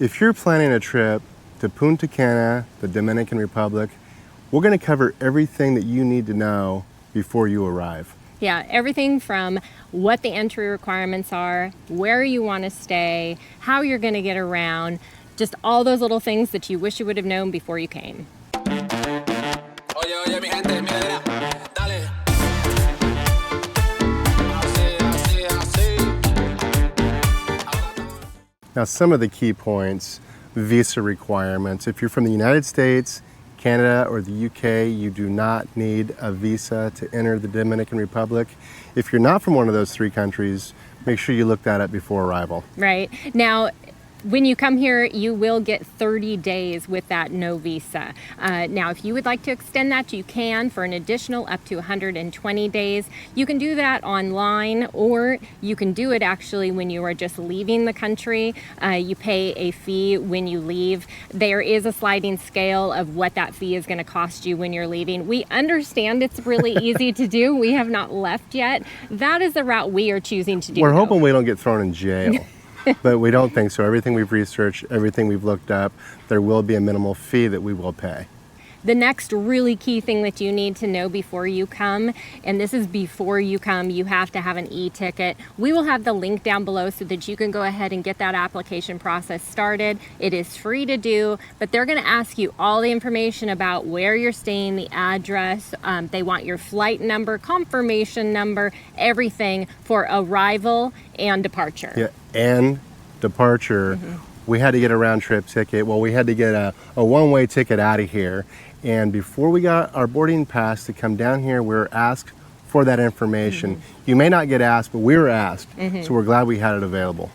If you're planning a trip to Punta Cana, the Dominican Republic, we're going to cover everything that you need to know before you arrive. Yeah, everything from what the entry requirements are, where you want to stay, how you're going to get around, just all those little things that you wish you would have known before you came. Now, some of the key points: visa requirements. If you're from the United States, Canada, or the UK, you do not need a visa to enter the Dominican Republic. If you're not from one of those three countries, make sure you look that up before arrival. Right. Now, when you come here, you will get 30 days with that no visa. Now, if you would like to extend that, you can for an additional up to 120 days. You can do that online, or you can do it actually when you are just leaving the country. You pay a fee when you leave. There is a sliding scale of what that fee is going to cost you when you're leaving. We understand it's really easy to do. We have not left yet. That is the route we are choosing to do. We're hoping we don't get thrown in jail. But we don't think so. Everything we've researched, everything we've looked up, there will be a minimal fee that we will pay. The next really key thing that you need to know before you come, and this is before you come, you have to have an e-ticket. We will have the link down below so that you can go ahead and get that application process started. It is free to do, but they're going to ask you all the information about where you're staying, the address. They want your flight number, confirmation number, everything for arrival and departure. Yeah, and departure. We had to get a round trip ticket. Well, we had to get a one-way ticket out of here. And before we got our boarding pass to come down here, we were asked for that information. You may not get asked, but we were asked. So we're glad we had it available.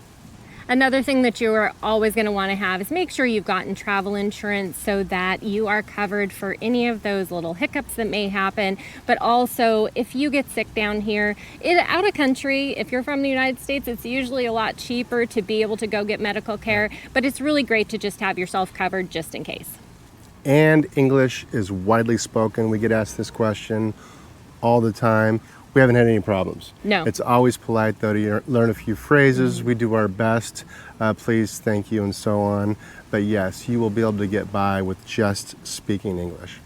Another thing that you are always going to want to have is make sure you've gotten travel insurance so that you are covered for any of those little hiccups that may happen. But also, if you get sick down here, out of country, if you're from the United States, it's usually a lot cheaper to be able to go get medical care. But it's really great to just have yourself covered just in case. And English is widely spoken. We get asked this question all the time. We haven't had any problems. No. It's always polite, though, to learn a few phrases. We do our best. Please, thank you, and so on. But yes, you will be able to get by with just speaking English.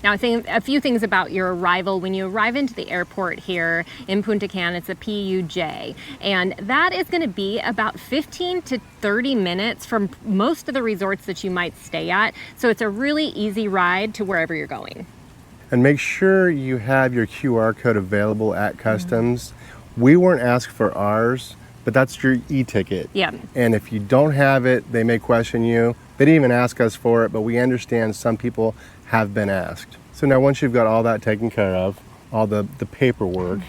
Now, I think a few things about your arrival. When you arrive into the airport here in Punta Cana, it's a PUJ, and that is going to be about 15 to 30 minutes from most of the resorts that you might stay at. So it's a really easy ride to wherever you're going. And make sure you have your QR code available at customs. We weren't asked for ours, but that's your e-ticket. Yeah. And if you don't have it, they may question you. They didn't even ask us for it, but we understand some people have been asked. So now once you've got all that taken care of, all the paperwork,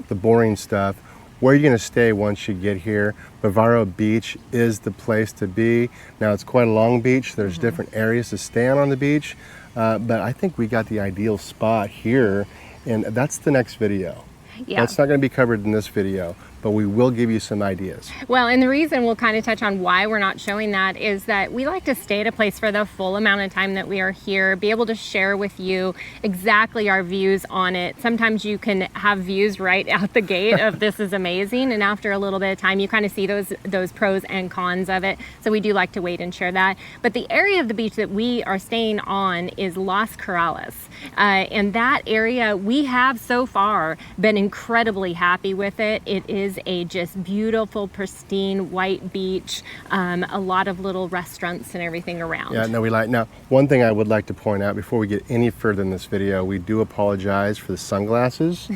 the boring stuff, where are you going to stay once you get here? Bávaro Beach is the place to be. Now, it's quite a long beach. There's different areas to stay on the beach. But I think we got the ideal spot here, and that's the next video. Yeah. That's not going to be covered in this video, but we will give you some ideas. Well, and the reason we'll kind of touch on why we're not showing that is that we like to stay at a place for the full amount of time that we are here, be able to share with you exactly our views on it. Sometimes you can have views right out the gate of this is amazing, and after a little bit of time you kind of see those pros and cons of it. So we do like to wait and share that. But the area of the beach that we are staying on is Las Corrales. And that area, we have so far been incredibly happy with it. It is a just beautiful, pristine white beach, a lot of little restaurants and everything around. Yeah, no, we like. Now, one thing I would like to point out before we get any further in this video, we do apologize for the sunglasses.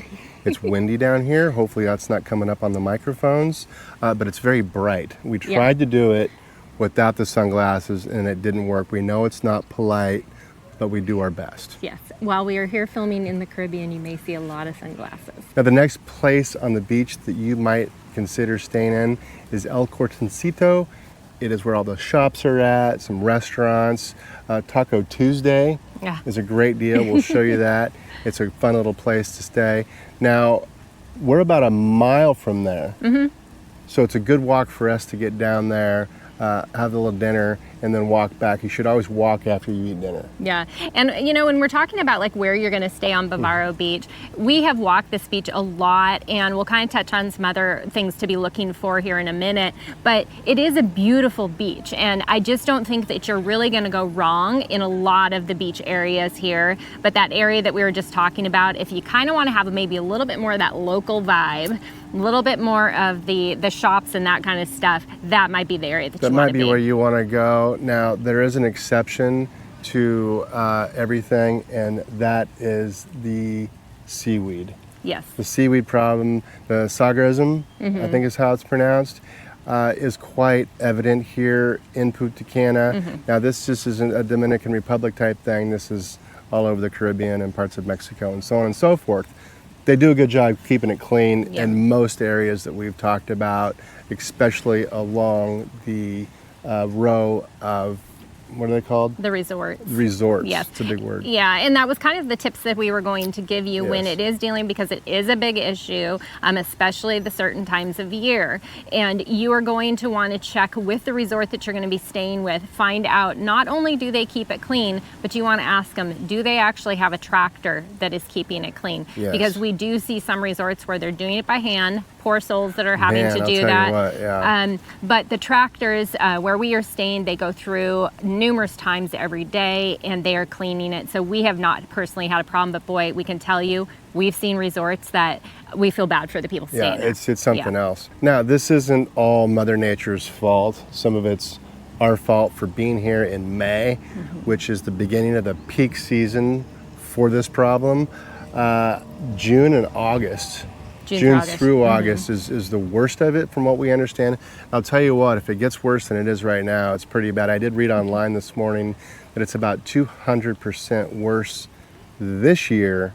It's windy down here. Hopefully that's not coming up on the microphones, but it's very bright. We tried to do it without the sunglasses and it didn't work. We know it's not polite, but we do our best. Yes, while we are here filming in the Caribbean, you may see a lot of sunglasses. Now, the next place on the beach that you might consider staying in is El Cortente. It is where all the shops are at, some restaurants. Taco Tuesday is a great deal. We'll show you that. It's a fun little place to stay. Now, we're about a mile from there. So it's a good walk for us to get down there, have a little dinner, and then walk back. You should always walk after you eat dinner. Yeah. And you know, when we're talking about like where you're going to stay on Bávaro Beach, we have walked this beach a lot, and we'll kind of touch on some other things to be looking for here in a minute, but it is a beautiful beach, and I just don't think that you're really going to go wrong in a lot of the beach areas here. But that area that we were just talking about, if you kind of want to have maybe a little bit more of that local vibe, a little bit more of the shops and that kind of stuff, that might be the area that you want to be. That might be where you want to go. Now, there is an exception to everything, and that is the seaweed. Yes. The seaweed problem, the sargassum, I think is how it's pronounced, is quite evident here in Punta Cana. Now, this just isn't a Dominican Republic type thing. This is all over the Caribbean and parts of Mexico and so on and so forth. They do a good job keeping it clean in most areas that we've talked about, especially along the row of, what are they called? The resorts. Resorts. Yes. It's a big word. Yeah, and that was kind of the tips that we were going to give you when Yes. it is dealing, because it is a big issue, especially the certain times of year. And you are going to want to check with the resort that you're going to be staying with, find out not only do they keep it clean, but you want to ask them, do they actually have a tractor that is keeping it clean? Yes. Because we do see some resorts where they're doing it by hand. Poor souls that are having Man, to I'll do tell you that. what, yeah. But the tractors where we are staying, they go through numerous times every day, and they are cleaning it. So we have not personally had a problem, but boy, we can tell you, we've seen resorts that we feel bad for the people staying there. It's something else. Now, this isn't all Mother Nature's fault. Some of it's our fault for being here in May, which is the beginning of the peak season for this problem. June and August. June through August is the worst of it from what we understand. I'll tell you what, if it gets worse than it is right now, it's pretty bad. I did read online this morning that it's about 200% worse this year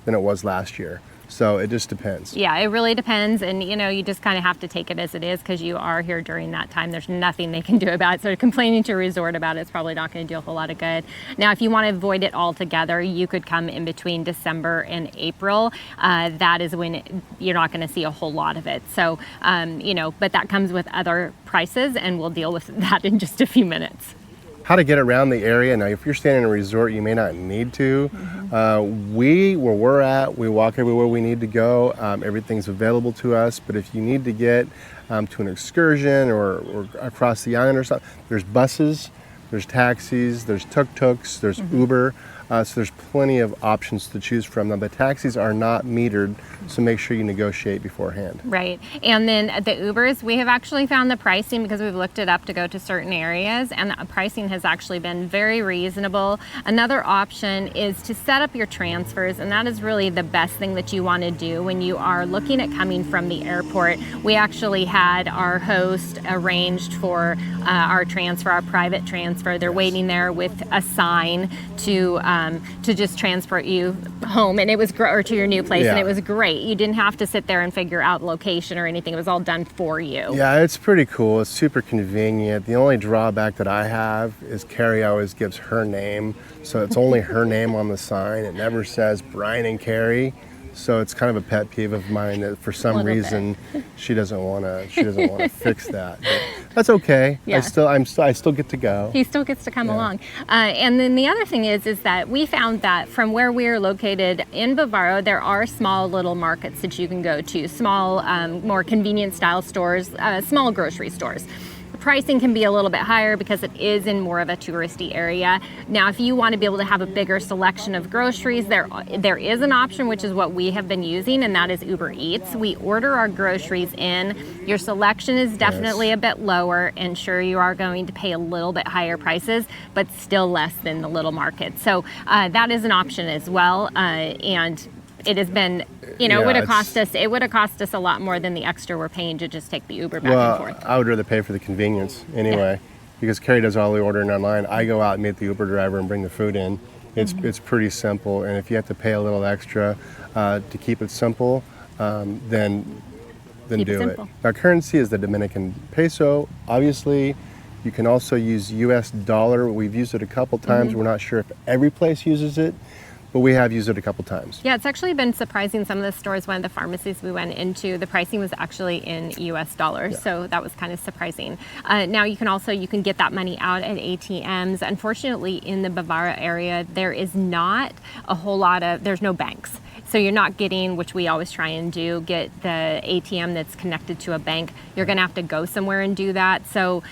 than it was last year. So it just depends. Yeah, it really depends. And, you know, you just kind of have to take it as it is because you are here during that time. There's nothing they can do about it. So complaining to a resort about it is probably not going to do a whole lot of good. Now, if you want to avoid it altogether, you could come in between December and April. That is when you're not going to see a whole lot of it. So, you know, but that comes with other prices, and we'll deal with that in just a few minutes. How to get around the area. Now, if you're staying in a resort, you may not need to. Where we're at, we walk everywhere we need to go. Everything's available to us. But if you need to get to an excursion or across the island or something, there's buses, there's taxis, there's tuk-tuks, there's Uber. So there's plenty of options to choose from. Now, the taxis are not metered, so make sure you negotiate beforehand. Right. And then the Ubers, we have actually found the pricing, because we've looked it up to go to certain areas, and the pricing has actually been very reasonable. Another option is to set up your transfers, and that is really the best thing that you want to do when you are looking at coming from the airport. We actually had our host arranged for our transfer, our private transfer. They're waiting there with a sign to just transport you home, and it was or to your new place, and it was great. You didn't have to sit there and figure out location or anything. It was all done for you. Yeah, it's pretty cool. It's super convenient. The only drawback that I have is Carrie always gives her name, so it's only her name on the sign. It never says Brian and Carrie. So it's kind of a pet peeve of mine that for some reason she doesn't want to fix that. But that's okay. Yeah. I still get to go. He still gets to come along. And then the other thing is that we found that from where we are located in Bávaro, there are small little markets that you can go to, small, more convenient style stores, small grocery stores. Pricing can be a little bit higher because it is in more of a touristy area. Now, if you want to be able to have a bigger selection of groceries, there is an option, which is what we have been using, and that is Uber Eats. We order our groceries in. Your selection is definitely a bit lower, and sure, you are going to pay a little bit higher prices, but still less than the little market. So that is an option as well, and it has been, it would have cost us a lot more than the extra we're paying to just take the Uber back and forth. I would rather pay for the convenience anyway, because Carrie does all the ordering online. I go out and meet the Uber driver and bring the food in. It's pretty simple, and if you have to pay a little extra to keep it simple, then do it. Our currency is the Dominican peso. Obviously, you can also use US dollar. We've used it a couple times. We're not sure if every place uses it. but we have used it a couple times. Yeah, it's actually been surprising. Some of the stores, one of the pharmacies we went into, the pricing was actually in US dollars. So that was kind of surprising. Now you can get that money out at ATMs. Unfortunately, in the Bávaro area, there is not a whole lot there's no banks. So you're not getting, which we always try and do, get the ATM that's connected to a bank. You're gonna have to go somewhere and do that. So,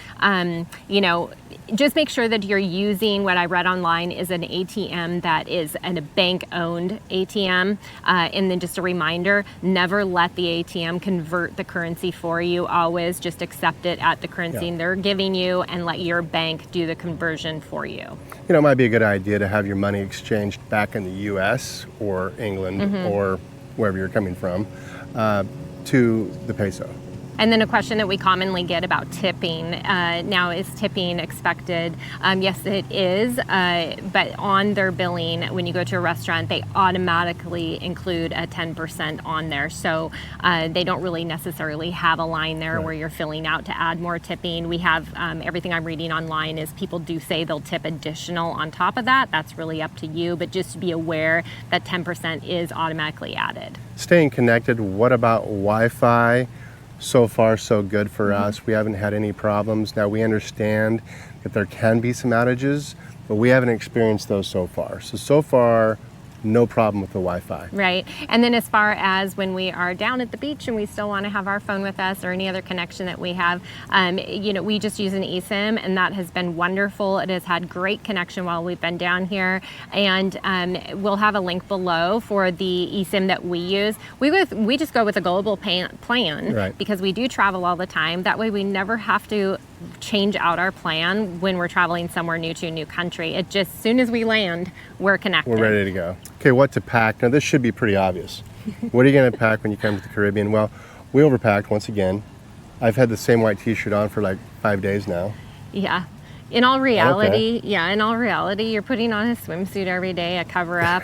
just make sure that you're using, what I read online is an ATM that is a bank-owned ATM. And then just a reminder, never let the ATM convert the currency for you. Always just accept it at the currency they're giving you and let your bank do the conversion for you. It might be a good idea to have your money exchanged back in the US or England or wherever you're coming from to the peso. And then a question that we commonly get about tipping. Now, is tipping expected? Yes, it is. But on their billing, when you go to a restaurant, they automatically include a 10% on there. So they don't really necessarily have a line there where you're filling out to add more tipping. We have everything I'm reading online is people do say they'll tip additional on top of that. That's really up to you. But just be aware that 10% is automatically added. Staying connected, what about Wi-Fi? So far, so good for us. We haven't had any problems. Now, we understand that there can be some outages, but we haven't experienced those so far. So far, no problem with the Wi-Fi. Right. And then as far as when we are down at the beach and we still want to have our phone with us or any other connection that we have, we just use an eSIM, and that has been wonderful. It has had great connection while we've been down here. And we'll have a link below for the eSIM that we use. We just go with a global plan because we do travel all the time. That way we never have to change out our plan when we're traveling somewhere new to a new country. It just, as soon as we land, we're connected. We're ready to go. Okay, what to pack? Now, this should be pretty obvious. What are you going to pack when you come to the Caribbean? Well, we overpacked once again. I've had the same white t-shirt on for like 5 days now. Yeah. In all reality, you're putting on a swimsuit every day, a cover up,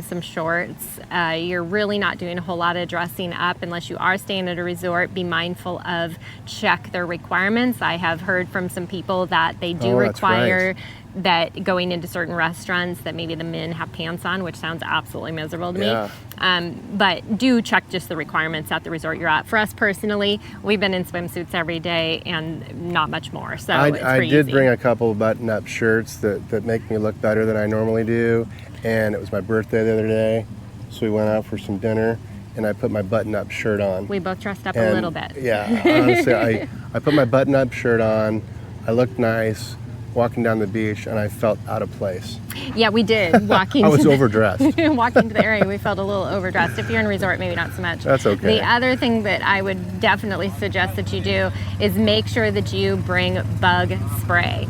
some shorts. You're really not doing a whole lot of dressing up unless you are staying at a resort. Be mindful of check their requirements. I have heard from some people that they do require that going into certain restaurants that maybe the men have pants on, which sounds absolutely miserable to me. But do check just the requirements at the resort you're at. For us personally, we've been in swimsuits every day and not much more. So I did bring a couple button-up shirts that make me look better than I normally do. And it was my birthday the other day, so we went out for some dinner, and I put my button-up shirt on. We both dressed up a little bit. Yeah, honestly, I put my button-up shirt on. I looked nice walking down the beach, and I felt out of place. Yeah, we did. I was overdressed. Walking to the area, we felt a little overdressed. If you're in a resort, maybe not so much. That's okay. The other thing that I would definitely suggest that you do is make sure that you bring bug spray.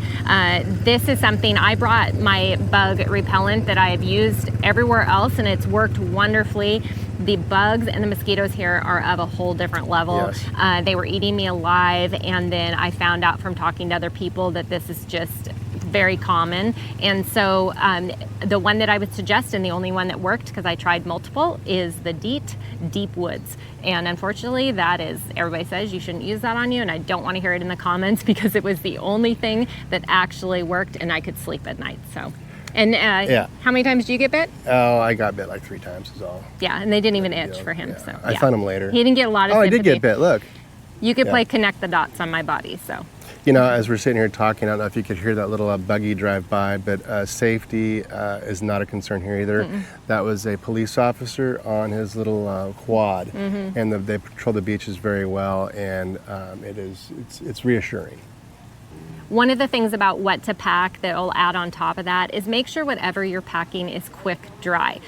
This is something, I brought my bug repellent that I have used everywhere else, and it's worked wonderfully. The bugs and the mosquitoes here are of a whole different level. Yes. They were eating me alive, and then I found out from talking to other people that this is just very common. And so the one that I would suggest, and the only one that worked because I tried multiple, is the Deep Woods. And unfortunately, that is, everybody says you shouldn't use that on you, and I don't want to hear it in the comments because it was the only thing that actually worked, and I could sleep at night. So. And how many times did you get bit? Oh, I got bit like 3 times is all. Yeah, and they didn't even itch for him. So I found him later. He didn't get a lot of sympathy. I did get bit, look. You could play connect the dots on my body, so. As we're sitting here talking, I don't know if you could hear that little buggy drive by, but safety is not a concern here either. That was a police officer on his little quad, and they patrol the beaches very well, and it's reassuring. One of the things about what to pack that will add on top of that is make sure whatever you're packing is quick dry.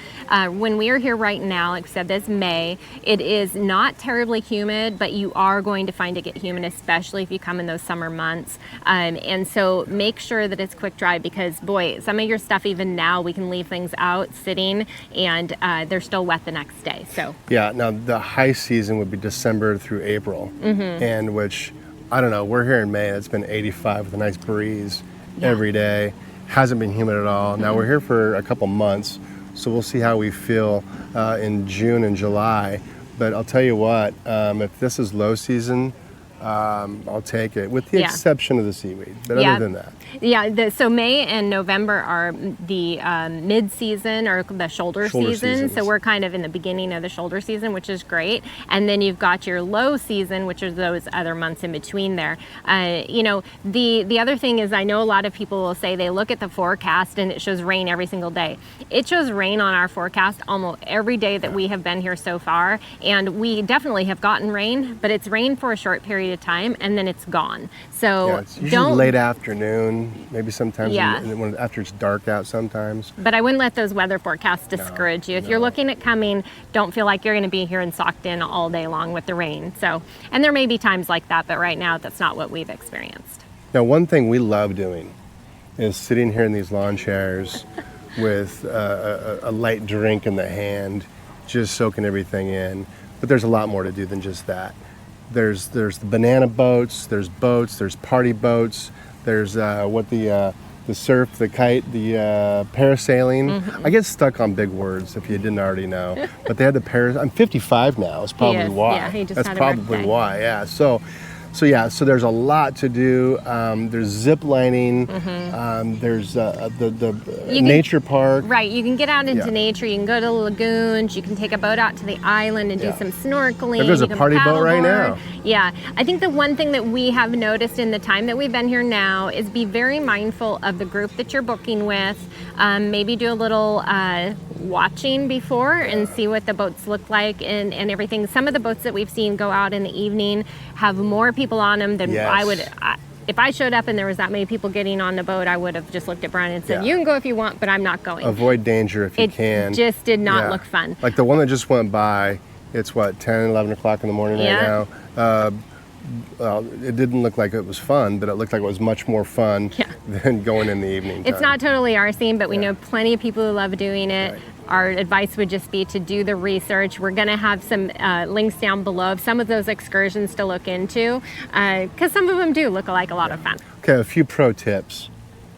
When we are here right now, like I said, this May, it is not terribly humid, but you are going to find it get humid, especially if you come in those summer months. And so make sure that it's quick dry because, boy, some of your stuff even now, we can leave things out sitting and they're still wet the next day. So yeah, now the high season would be December through April, and which, I don't know, we're here in May, it's been 85 with a nice breeze every day. Hasn't been humid at all. Now we're here for a couple months, so we'll see how we feel in June and July. But I'll tell you what, if this is low season, I'll take it, with the Yeah. exception of the seaweed. But Yeah. other than that, Yeah, so May and November are the mid-season or the shoulder season. seasons. So we're kind of in the beginning of the shoulder season, which is great. And then you've got your low season, which are those other months in between there. You know, the other thing is, I know a lot of people will say they look at the forecast and it shows rain every single day. It shows rain on our forecast almost every day that we have been here so far. And we definitely have gotten rain, but it's rain for a short period of time and then it's gone. So yeah, it's usually don't late afternoon, maybe sometimes Yeah. after it's dark out sometimes. But I wouldn't let those weather forecasts discourage you. If you're looking at coming, don't feel like you're going to be here and socked in all day long with the rain. So, and there may be times like that, but right now that's not what we've experienced. Now, one thing we love doing is sitting here in these lawn chairs with a light drink in the hand, just soaking everything in. But there's a lot more to do than just that. There's the banana boats, there's party boats, there's the surf, the kite, the parasailing. I get stuck on big words if you didn't already know. But they had the I'm 55 now. Is probably is. why. Yeah, he just That's had a probably birthday. why. Yeah. So there's a lot to do. There's zip lining. There's the nature park. Right, you can get out into Yeah. nature, you can go to lagoons, you can take a boat out to the island and do Yeah. some snorkeling. There goes you a can party boat right paddleboard. now. Yeah, I think the one thing that we have noticed in the time that we've been here now is be very mindful of the group that you're booking with. Maybe do a little watching before and see what the boats look like and everything. Some of the boats that we've seen go out in the evening have more people on them than Yes. I would. If I showed up and there was that many people getting on the boat, I would have just looked at Brian and said, Yeah. "You can go if you want, but I'm not going." Avoid danger if you It can. just did not Yeah. look fun. Like the one that just went by, it's what, 10, 11 o'clock in the morning Yeah. right now. Well, it didn't look like it was fun, but it looked like it was much more fun Yeah. than going in the evening time. It's not totally our scene, but we know plenty of people who love doing it. Right. Our advice would just be to do the research. We're going to have some links down below of some of those excursions to look into, because some of them do look like a lot of fun. Okay, a few pro tips.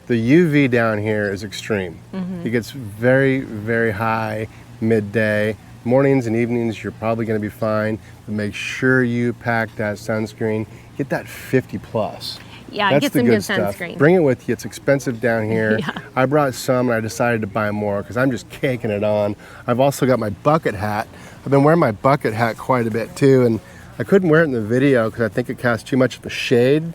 The UV down here is extreme. It gets very, very high midday. Mornings and evenings, you're probably going to be fine, but make sure you pack that sunscreen. Get that 50 plus. Yeah, That's get the some good good stuff. sunscreen. Bring it with you. It's expensive down here. Yeah. I brought some and I decided to buy more because I'm just caking it on. I've also got my bucket hat. I've been wearing my bucket hat quite a bit too, and I couldn't wear it in the video because I think it casts too much of a shade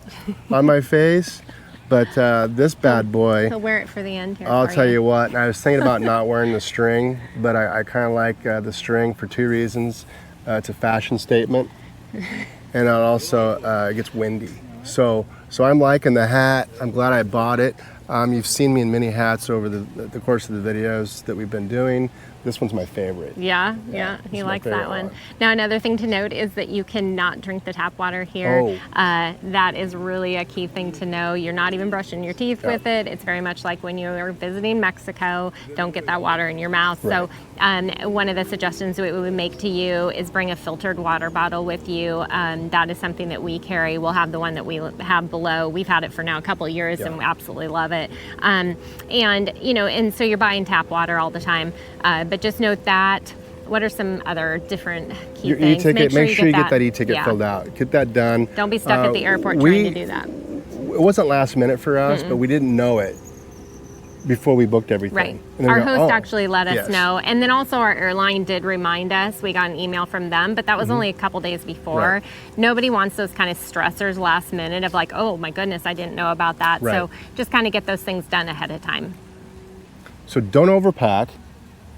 on my face. But this bad boy, He'll wear it for the end here. I'll for tell you what, and I was thinking about not wearing the string, but I kind of like the string for two reasons. It's a fashion statement, and it also it gets windy. So I'm liking the hat. I'm glad I bought it. You've seen me in many hats over the course of the videos that we've been doing. This one's my favorite. Yeah, it's he my likes favorite that one. one. Now, another thing to note is that you cannot drink the tap water here. Oh. That is really a key thing to know. You're not even brushing your teeth with it. It's very much like when you are visiting Mexico. Don't get that water in your mouth. Right. So, one of the suggestions we would make to you is bring a filtered water bottle with you. That is something that we carry. We'll have the one that we have below. We've had it for now a couple of years and we absolutely love it. And so you're buying tap water all the time. But just note that. What are some other different key Your things? e-ticket, make sure you get that e-ticket yeah. filled out. Get that done. Don't be stuck at the airport trying to do that. It wasn't last minute for us, but we didn't know it before we booked everything. Right. And then Our we go, host "Oh, actually let us yes." know. And then also our airline did remind us. We got an email from them, but that was only a couple days before. Right. Nobody wants those kind of stressors last minute of like, oh my goodness, I didn't know about that. Right. So just kind of get those things done ahead of time. So don't overpack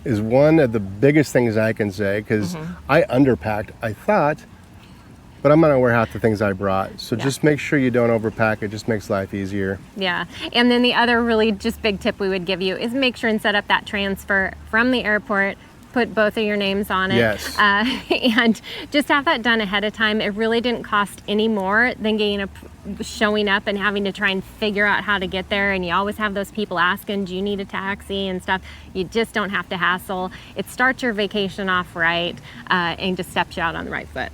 is one of the biggest things I can say because I underpacked, I thought, but I'm gonna wear half the things I brought. So just make sure you don't overpack. It just makes life easier. Yeah. And then the other really just big tip we would give you is make sure and set up that transfer from the airport. Put both of your names on it. Yes. And just have that done ahead of time. It really didn't cost any more than showing up and having to try and figure out how to get there. And you always have those people asking, do you need a taxi and stuff? You just don't have to hassle. It starts your vacation off right and just steps you out on the right foot.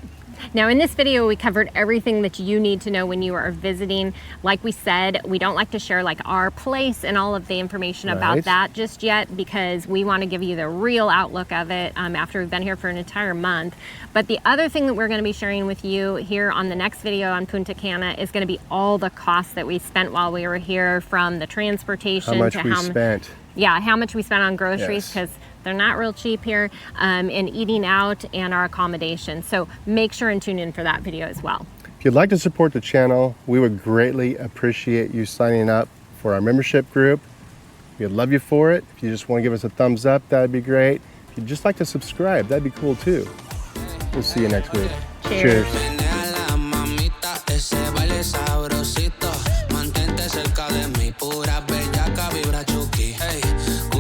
Now in this video, we covered everything that you need to know when you are visiting. Like we said, we don't like to share like our place and all of the information about that just yet, because we want to give you the real outlook of it after we've been here for an entire month. But the other thing that we're going to be sharing with you here on the next video on Punta Cana is going to be all the costs that we spent while we were here, from the transportation how much to we spent. Yeah, how much we spent on groceries, because they're not real cheap here, and eating out and our accommodation. So make sure and tune in for that video as well. If you'd like to support the channel, we would greatly appreciate you signing up for our membership group. We'd love you for it. If you just want to give us a thumbs up, that'd be great. If you'd just like to subscribe, that'd be cool too. We'll see you next week. Cheers. Cheers.